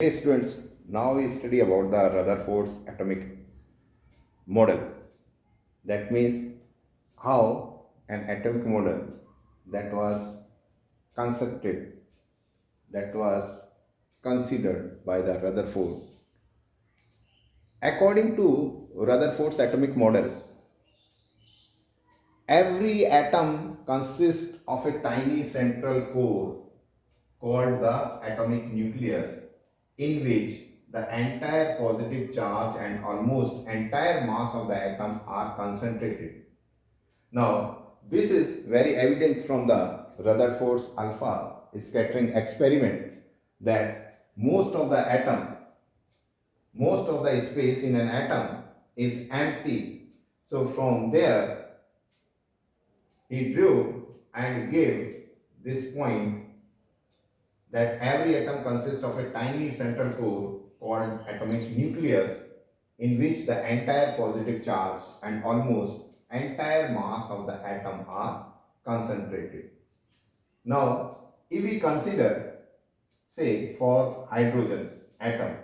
Hey students, now we study about the Rutherford's atomic model. That means how an atomic model that was constructed, that was considered by the Rutherford. According to Rutherford's atomic model, every atom consists of a tiny central core called the atomic nucleus, in which the entire positive charge and almost entire mass of the atom are concentrated. Now, this is very evident from the Rutherford's alpha scattering experiment that most of the space in an atom is empty. So from there, he drew and gave this point that every atom consists of a tiny central core called atomic nucleus, in which the entire positive charge and almost entire mass of the atom are concentrated. Now, if we consider, say, for hydrogen atom,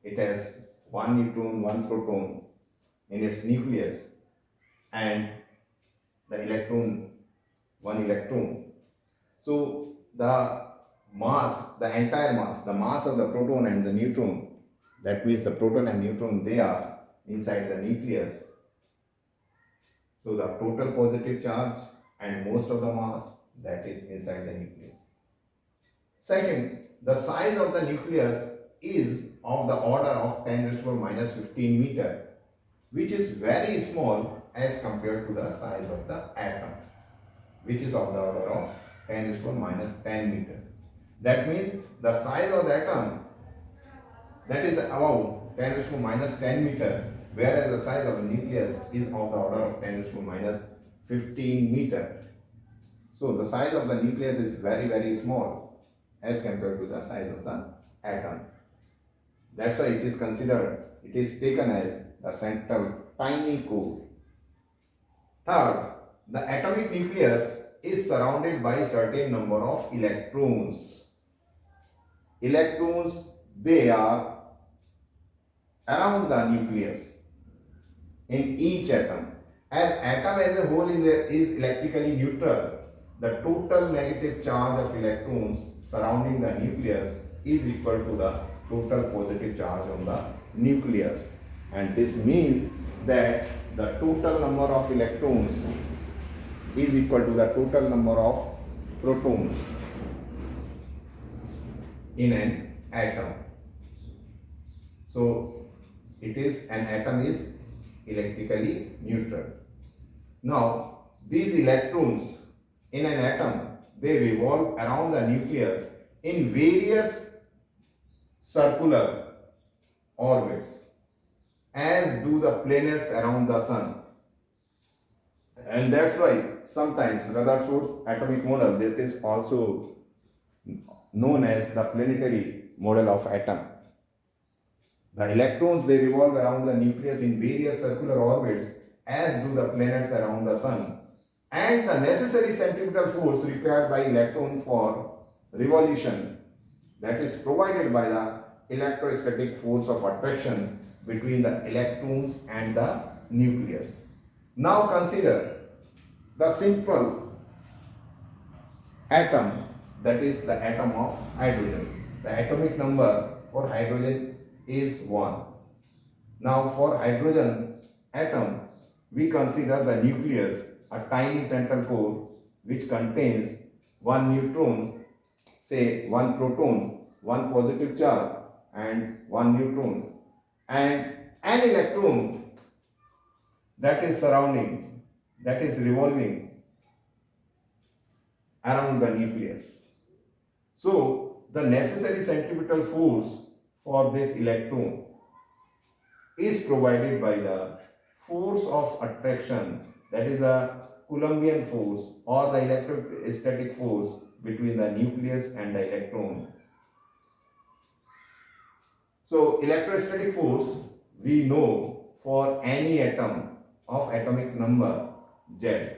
it has one neutron, one proton in its nucleus, and the electron, one electron. So the entire mass, the mass of the proton and the neutron, that means the proton and neutron, they are inside the nucleus. So the total positive charge and most of the mass, that is inside the nucleus. Second, the size of the nucleus is of the order of 10 raised to the minus 15 meter, which is very small as compared to the size of the atom, which is of the order of 10 raised to the minus 10 meter. That means the size of the atom, that is about 10 raised to minus 10 meter, whereas the size of the nucleus is of the order of 10 raised to minus 15 meter. So the size of the nucleus is very small as compared to the size of the atom. That's why it is taken as the central tiny core. Third, the atomic nucleus is surrounded by certain number of electrons. Electrons, they are around the nucleus in each atom. As atom as a whole is electrically neutral, the total negative charge of electrons surrounding the nucleus is equal to the total positive charge on the nucleus. And this means that the total number of electrons is equal to the total number of protons in an atom. So an atom is electrically neutral. Now, these electrons in an atom, they revolve around the nucleus in various circular orbits, as do the planets around the sun. And that's why sometimes Rutherford atomic model, that is also known as the planetary model of atom. The electrons, they revolve around the nucleus in various circular orbits, as do the planets around the sun. And the necessary centripetal force required by electron for revolution, that is provided by the electrostatic force of attraction between the electrons and the nucleus. Now consider the simple atom, that is the atom of hydrogen. The atomic number for hydrogen is 1. Now for hydrogen atom, we consider the nucleus a tiny central core which contains one neutron, say one proton, one positive charge and one neutron, and an electron that is surrounding, that is revolving around the nucleus. So the necessary centripetal force for this electron is provided by the force of attraction, that is the Coulombian force or the electrostatic force between the nucleus and the electron. So electrostatic force we know for any atom of atomic number Z,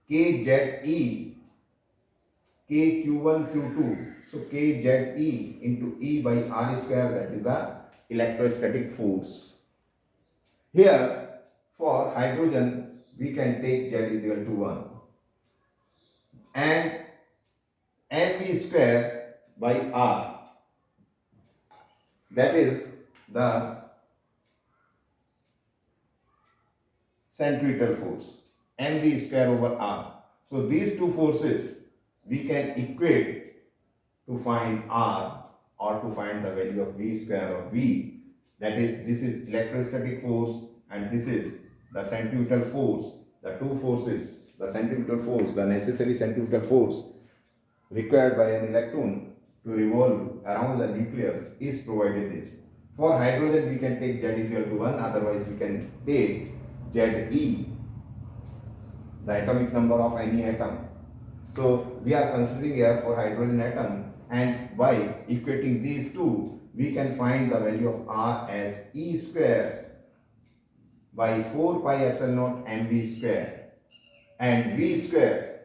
KZe, KQ1, Q2 So kZe into E by R square, that is the electrostatic force. Here for hydrogen we can take Z is equal to 1 and mv square by R, that is the centripetal force, mv square over R. So these two forces we can equate to find R or to find the value of V square of V. That is, this is electrostatic force and this is the centripetal force. The two forces, the centripetal force, the necessary centripetal force required by an electron to revolve around the nucleus is provided this. For hydrogen we can take Z is equal to 1, otherwise we can take Ze, the atomic number of any atom. So we are considering here for hydrogen atom, and by equating these two we can find the value of R as E square by 4 pi epsilon naught mv square and V square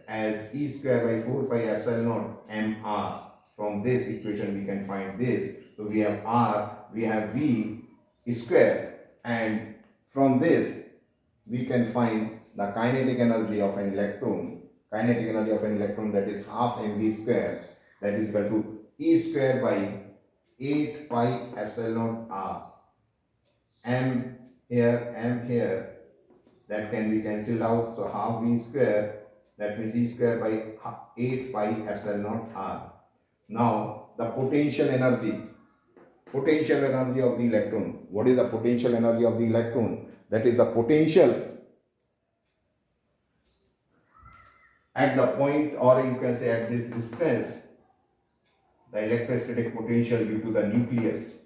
as E square by 4 pi epsilon naught mr. From this equation we can find this. So we have R, we have V square, and from this we can find the kinetic energy of an electron. Kinetic energy of an electron, that is half mv square, that is equal to E square by 8 pi epsilon naught R. M here, that can be cancelled out, so half V square, that means E square by 8 pi epsilon naught R. Now the potential energy of the electron. What is the potential energy of the electron? That is the potential at the point, or you can say at this distance, the electrostatic potential due to the nucleus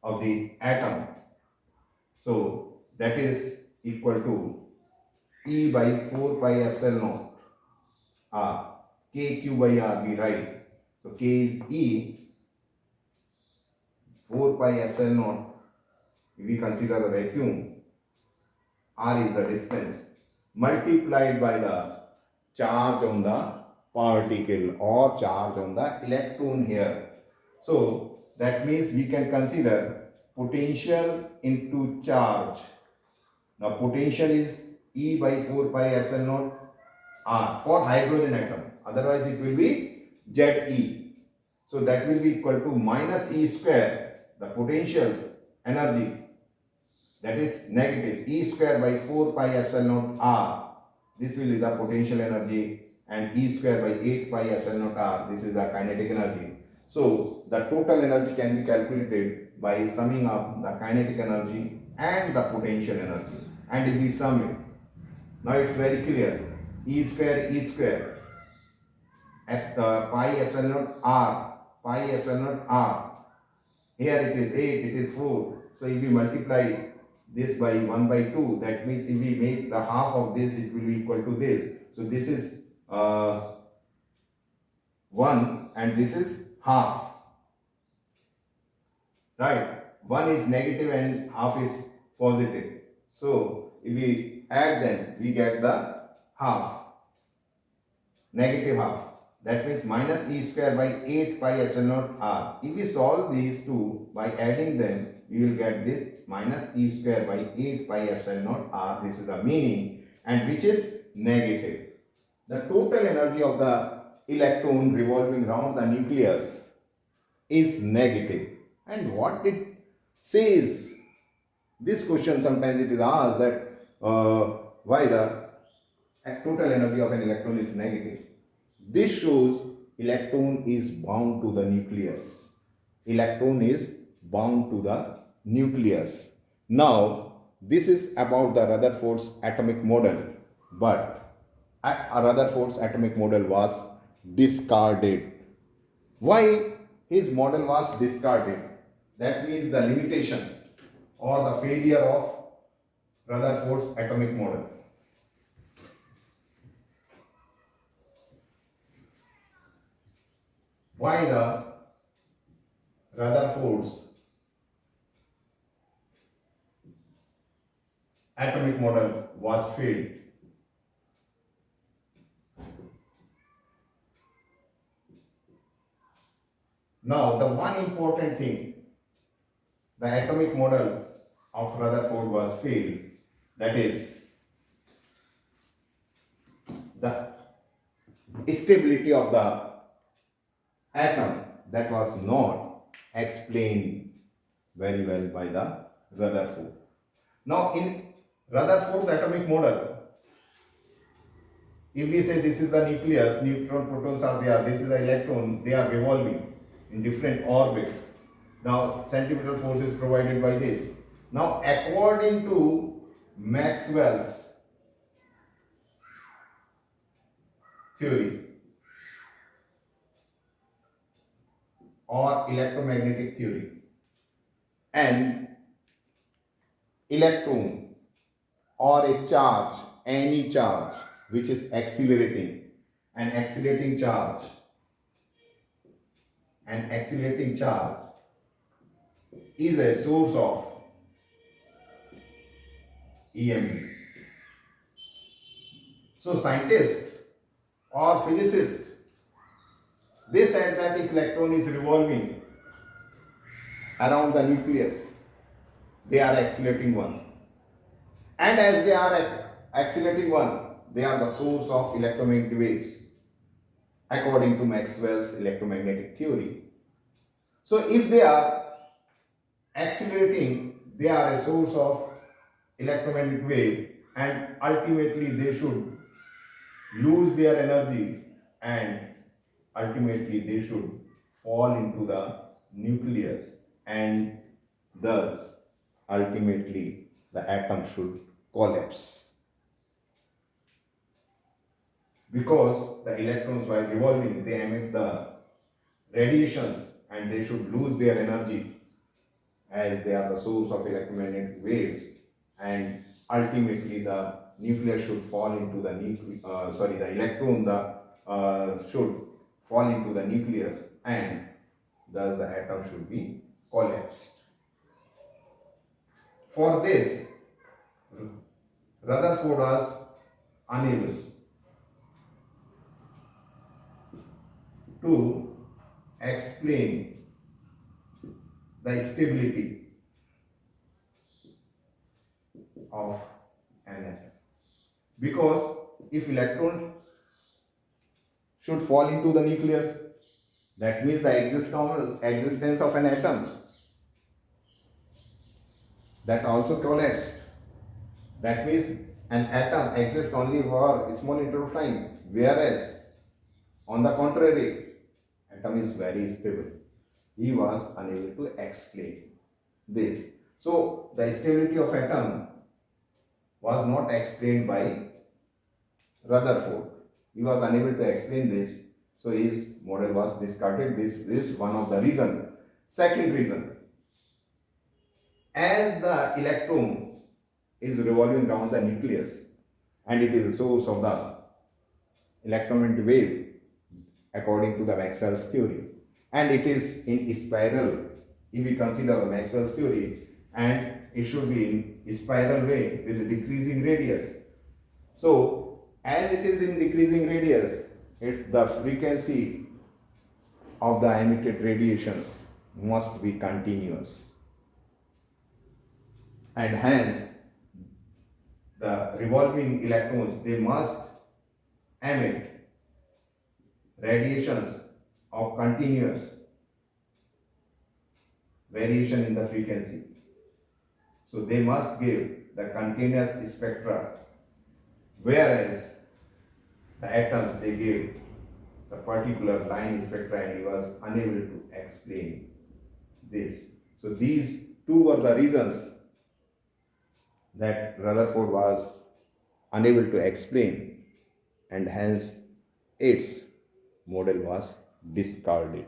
of the atom. So that is equal to E by 4 pi epsilon naught R. KQ by R we write. So K is E, 4 pi epsilon naught, if we consider the vacuum, R is the distance, multiplied by the charge on the particle or charge on the electron here. So that means we can consider potential into charge. Now potential is E by 4 pi epsilon naught R for hydrogen atom, otherwise it will be Ze. So that will be equal to minus E square, the potential energy, that is negative E square by 4 pi epsilon naught R. This will be the potential energy, and E square by 8 pi epsilon naught R, this is the kinetic energy. So the total energy can be calculated by summing up the kinetic energy and the potential energy, and if we sum it, now it's very clear. E square at the pi epsilon naught R. Here it is 8, it is 4. So if we multiply this by 1 by 2, that means if we make the half of this, it will be equal to this. So this is 1 and this is half. Right? 1 is negative and half is positive. So if we add them, we get the half, negative half. That means minus E square by 8 pi epsilon naught R. If we solve these two by adding them, we will get this minus E square by 8 pi epsilon naught R. This is the meaning, and which is negative. The total energy of the electron revolving around the nucleus is negative. And what it says, this question sometimes it is asked that why the total energy of an electron is negative. This shows electron is bound to the nucleus. Electron is bound to the nucleus. Now, this is about the Rutherford's atomic model, but Rutherford's atomic model was discarded. Why his model was discarded? That means the limitation or the failure of Rutherford's atomic model. Why the Rutherford's atomic model was failed? Now, the one important thing, the atomic model of Rutherford was failed, that is the stability of the atom, that was not explained very well by the Rutherford. Now, in Rutherford's atomic model, if we say this is the nucleus, neutron, protons are there, this is the electron, they are revolving in different orbits. Now, centripetal force is provided by this. Now, according to Maxwell's theory or electromagnetic theory, an electron or a charge, any charge which is accelerating, an accelerating charge, an accelerating charge is a source of EMP. So scientists or physicists, they said that if electron is revolving around the nucleus, they are accelerating one. And as they are accelerating one, they are the source of electromagnetic waves according to Maxwell's electromagnetic theory. So if they are accelerating, they are a source of electromagnetic wave, and ultimately they should lose their energy, and ultimately they should fall into the nucleus, and thus ultimately the atom should collapse, because the electrons, while revolving, they emit the radiations and they should lose their energy as they are the source of electromagnetic waves, and ultimately the nucleus should fall into the the electron should fall into the nucleus, and thus the atom should be collapsed. For this, Rutherford was unable to explain the stability of an atom, because if electron should fall into the nucleus, that means the existence of an atom that also collapsed. That means an atom exists only for a small interval of time, whereas on the contrary, atom is very stable. He was unable to explain this. So the stability of atom was not explained by Rutherford. He was unable to explain this, so his model was discarded. This is one of the reasons. Second reason, as the electron is revolving around the nucleus and it is the source of the electromagnetic wave according to the Maxwell's theory, and it is in spiral, if we consider the Maxwell's theory, and it should be in spiral way with decreasing radius. So as it is in decreasing radius, it's the frequency of the emitted radiations must be continuous, and hence the revolving electrons, they must emit radiations of continuous variation in the frequency. So they must give the continuous spectra, whereas the atoms, they give the particular line spectra, and he was unable to explain this. So these two were the reasons that Rutherford was unable to explain, and hence its model was discarded.